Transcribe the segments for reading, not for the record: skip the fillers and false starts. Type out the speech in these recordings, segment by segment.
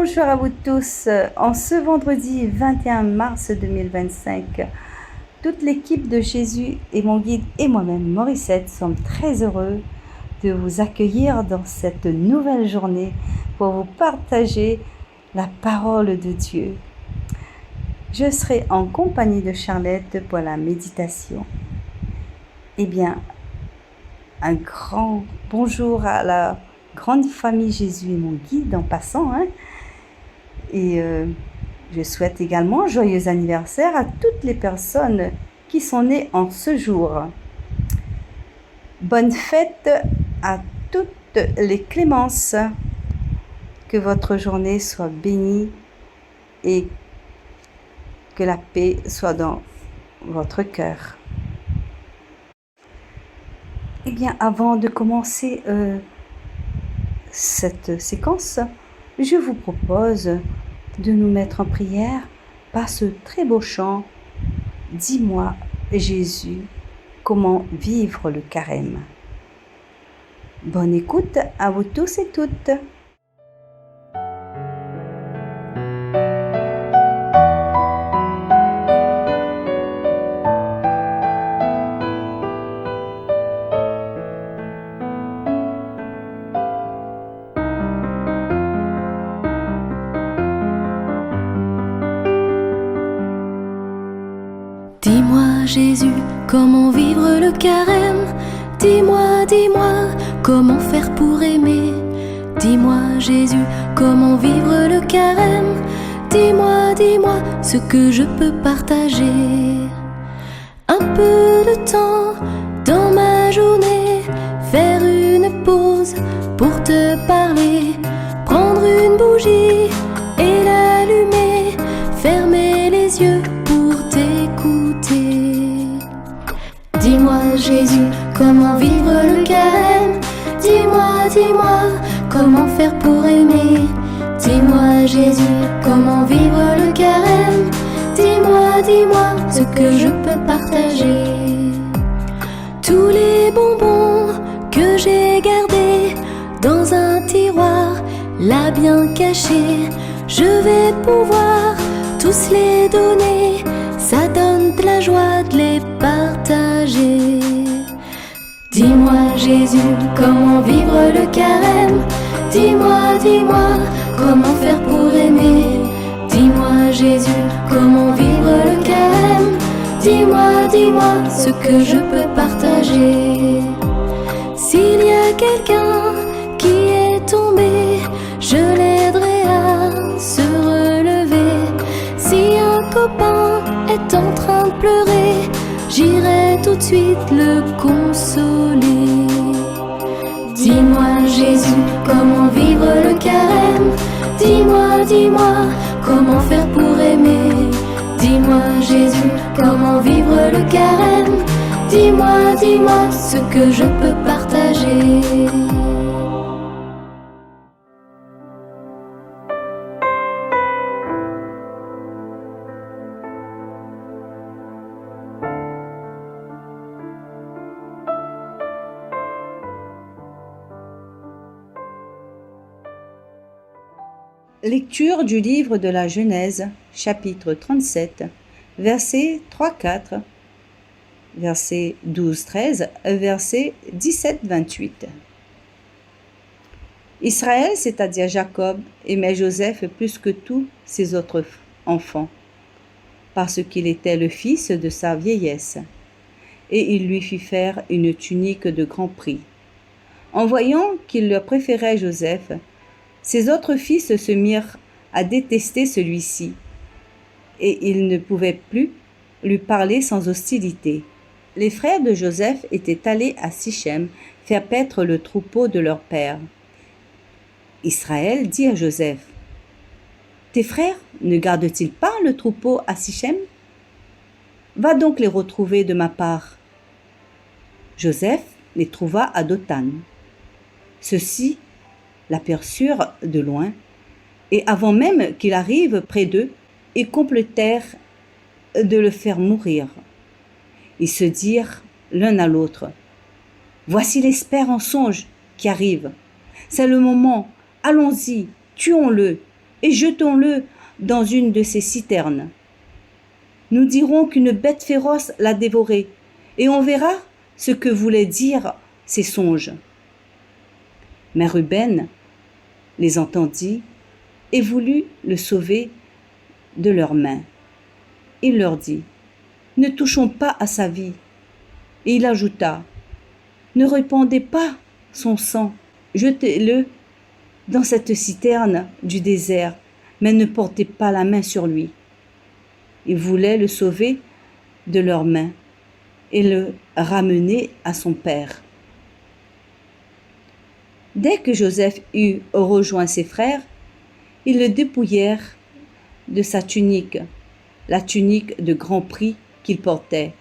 Bonjour à vous tous. En ce vendredi 21 mars 2025, toute l'équipe de Jésus et mon guide et moi-même, Morissette, sommes très heureux de vous accueillir dans cette nouvelle journée pour vous partager la parole de Dieu. Je serai en compagnie de Charlotte pour la méditation. Eh bien, un grand bonjour à la grande famille Jésus et mon guide en passant. Et je souhaite également un joyeux anniversaire à toutes les personnes qui sont nées en ce jour. Bonne fête à toutes les clémences. Que votre journée soit bénie et que la paix soit dans votre cœur. Eh bien, avant de commencer cette séquence, je vous propose de nous mettre en prière par ce très beau chant « Dis-moi, Jésus, comment vivre le carême ». Bonne écoute à vous tous et toutes. Dis-moi Jésus, comment vivre le carême? Dis-moi, dis-moi, comment faire pour aimer? Dis-moi Jésus, comment vivre le carême? Dis-moi, dis-moi, ce que je peux partager. Un peu de temps dans ma journée, faire une pause pour te parler, prendre une bougie et l'allumer, fermer les yeux pour t'écouter. Dis-moi Jésus, comment vivre le carême? Dis-moi, dis-moi, comment faire pour aimer? Dis-moi Jésus, comment vivre le carême? Dis-moi, dis-moi, ce que je peux partager. Tous les bonbons que j'ai gardés dans un tiroir, là bien caché, je vais pouvoir tous les donner. Ça donne de la joie de les partager. Dis-moi Jésus, comment vivre le carême? Dis-moi, dis-moi, comment faire pour aimer? Dis-moi Jésus, comment vivre le carême? Dis-moi, dis-moi, ce que je peux partager. S'il y a quelqu'un qui est tombé, je l'aiderai à se relever. Si un copain est en train de pleurer, j'irai tout de suite le consoler. Dis-moi Jésus, comment vivre le carême? Dis-moi, dis-moi, comment faire pour aimer? Dis-moi Jésus, comment vivre le carême? Dis-moi, dis-moi, ce que je peux partager. Lecture du livre de la Genèse, chapitre 37, versets 3-4, versets 12-13, versets 17-28. Israël, c'est-à-dire Jacob, aimait Joseph plus que tous ses autres enfants, parce qu'il était le fils de sa vieillesse, et il lui fit faire une tunique de grand prix. En voyant qu'il leur préférait Joseph, ses autres fils se mirent à détester celui-ci, et ils ne pouvaient plus lui parler sans hostilité. Les frères de Joseph étaient allés à Sichem faire paître le troupeau de leur père. Israël dit à Joseph: « Tes frères ne gardent-ils pas le troupeau à Sichem? Va donc les retrouver de ma part. » Joseph les trouva à Dothan. Ceux-ci l'aperçurent de loin, et avant même qu'il arrive près d'eux, ils complétèrent de le faire mourir. Ils se dirent l'un à l'autre: « Voici l'espère en songe qui arrive. C'est le moment, allons-y, tuons-le, et jetons-le dans une de ces citernes. Nous dirons qu'une bête féroce l'a dévoré, et on verra ce que voulaient dire ces songes. » Mais Ruben les entendit et voulut le sauver de leurs mains. Il leur dit: « Ne touchons pas à sa vie. » Et il ajouta: « Ne répandez pas son sang, jetez-le dans cette citerne du désert, mais ne portez pas la main sur lui. » Ils voulaient le sauver de leurs mains et le ramener à son père. Dès que Joseph eut rejoint ses frères, ils le dépouillèrent de sa tunique, la tunique de grand prix qu'il portait,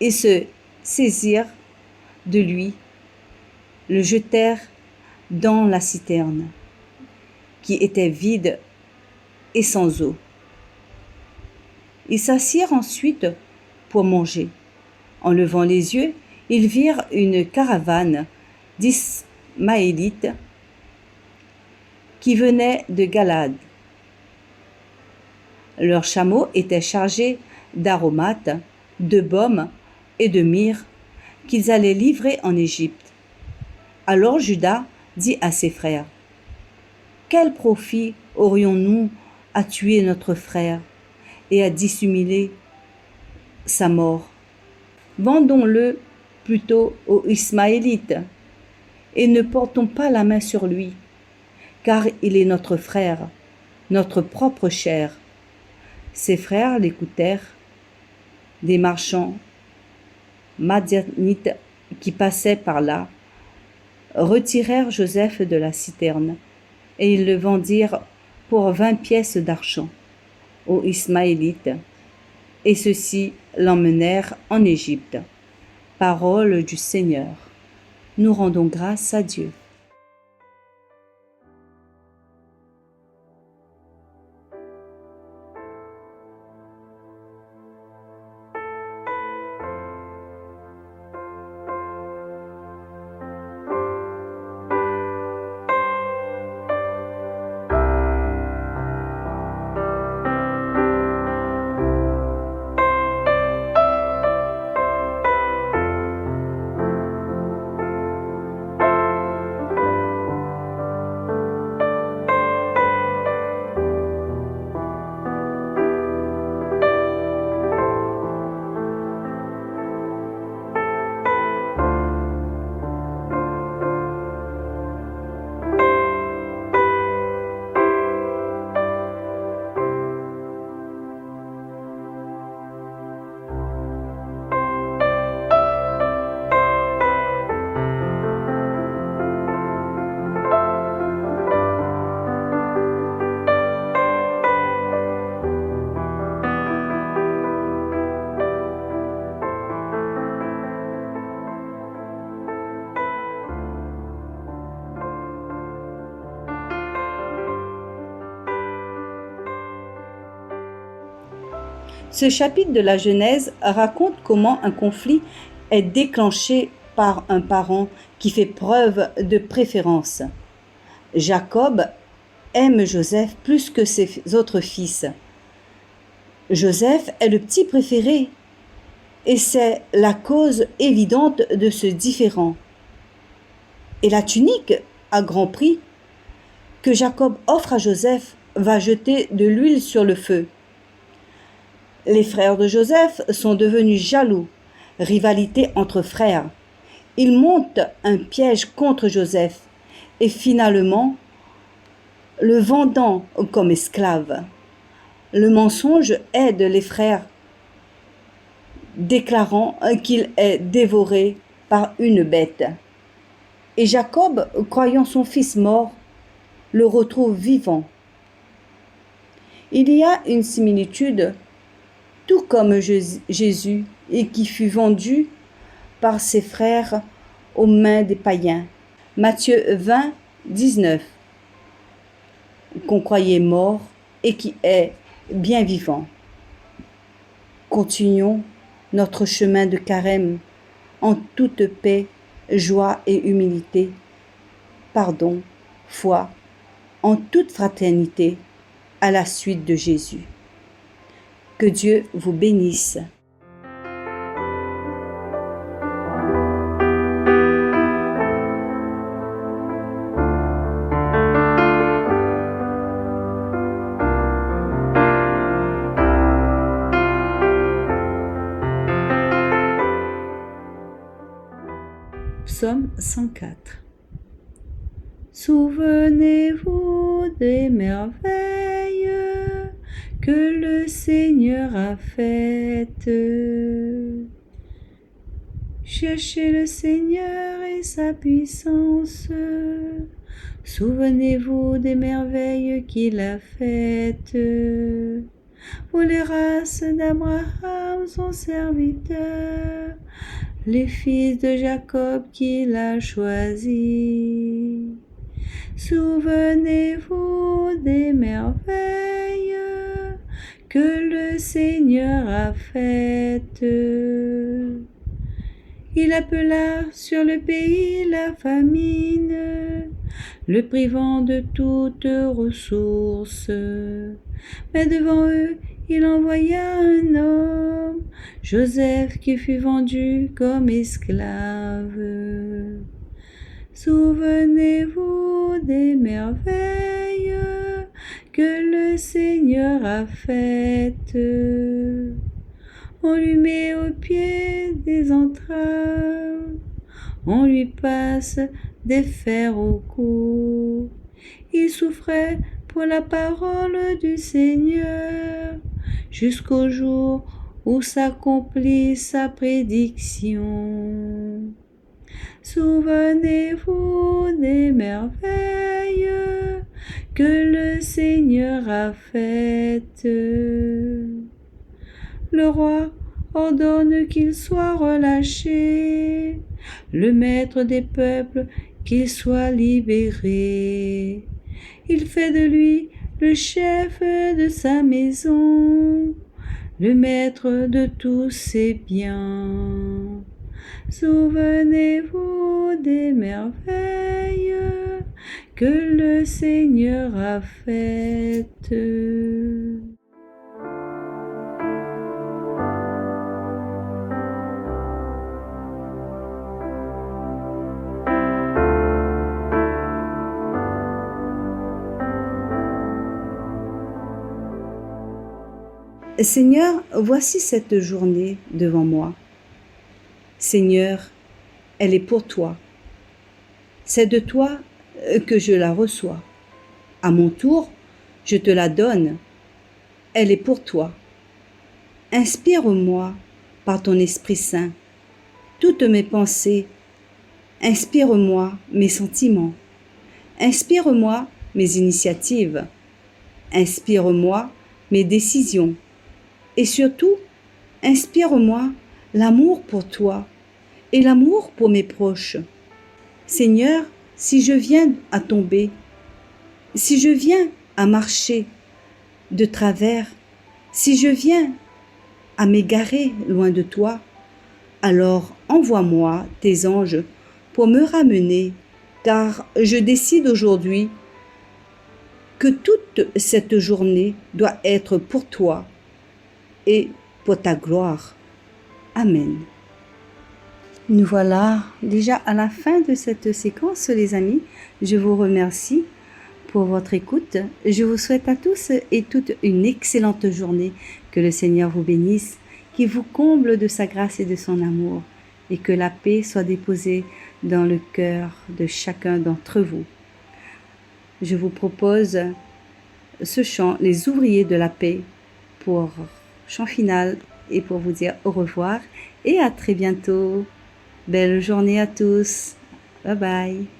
et se saisirent de lui, le jetèrent dans la citerne, qui était vide et sans eau. Ils s'assirent ensuite pour manger. En levant les yeux, ils virent une caravane d'Ismaélites qui venait de Galade. Leurs chameaux étaient chargés d'aromates, de baumes et de myrrhe qu'ils allaient livrer en Égypte. Alors Juda dit à ses frères: « Quel profit aurions-nous à tuer notre frère et à dissimuler sa mort? Vendons-le plutôt aux Ismaélites et ne portons pas la main sur lui, car il est notre frère, notre propre chair. » Ses frères l'écoutèrent. Des marchands madianites qui passaient par là retirèrent Joseph de la citerne, et ils le vendirent pour 20 pièces d'argent aux Ismaélites, et ceux-ci l'emmenèrent en Égypte. Parole du Seigneur. Nous rendons grâce à Dieu. Ce chapitre de la Genèse raconte comment un conflit est déclenché par un parent qui fait preuve de préférence. Jacob aime Joseph plus que ses autres fils. Joseph est le petit préféré et c'est la cause évidente de ce différend. Et la tunique à grand prix que Jacob offre à Joseph va jeter de l'huile sur le feu. Les frères de Joseph sont devenus jaloux, rivalité entre frères. Ils montent un piège contre Joseph et finalement le vendant comme esclave. Le mensonge aide les frères, déclarant qu'il est dévoré par une bête. Et Jacob, croyant son fils mort, le retrouve vivant. Il y a une similitude, tout comme Jésus, et qui fut vendu par ses frères aux mains des païens. Matthieu 20, 19. Qu'on croyait mort et qui est bien vivant. Continuons notre chemin de carême en toute paix, joie et humilité, pardon, foi en toute fraternité à la suite de Jésus. Que Dieu vous bénisse. Psaume 104. Souvenez-vous des merveilles que le Seigneur a faites. Cherchez le Seigneur et sa puissance. Souvenez-vous des merveilles qu'il a faites. Vous les races d'Abraham, son serviteur, les fils de Jacob qu'il a choisis. Souvenez-vous des merveilles que le Seigneur a faites. Il appela sur le pays la famine, le privant de toute ressource. Mais devant eux, il envoya un homme, Joseph, qui fut vendu comme esclave. Souvenez-vous des merveilles que le Seigneur a faites. On lui met au pied des entraves, on lui passe des fers au cou. Il souffrait pour la parole du Seigneur, jusqu'au jour où s'accomplit sa prédiction. Souvenez-vous des merveilles que le Seigneur a faites. Le roi ordonne qu'il soit relâché, le maître des peuples qu'il soit libéré. Il fait de lui le chef de sa maison, le maître de tous ses biens. Souvenez-vous des merveilles que le Seigneur a faites. Seigneur, voici cette journée devant moi. Seigneur, elle est pour toi. C'est de toi que je la reçois. À mon tour, je te la donne. Elle est pour toi. Inspire-moi par ton Esprit Saint toutes mes pensées. Inspire-moi mes sentiments. Inspire-moi mes initiatives. Inspire-moi mes décisions. Et surtout, inspire-moi l'amour pour toi et l'amour pour mes proches. Seigneur, si je viens à tomber, si je viens à marcher de travers, si je viens à m'égarer loin de toi, alors envoie-moi tes anges pour me ramener, car je décide aujourd'hui que toute cette journée doit être pour toi et pour ta gloire. Amen. Nous voilà déjà à la fin de cette séquence, les amis. Je vous remercie pour votre écoute. Je vous souhaite à tous et toutes une excellente journée. Que le Seigneur vous bénisse, qu'il vous comble de sa grâce et de son amour, et que la paix soit déposée dans le cœur de chacun d'entre vous. Je vous propose ce chant, Les ouvriers de la paix, pour chant final et pour vous dire au revoir et à très bientôt. Belle journée à tous. Bye bye.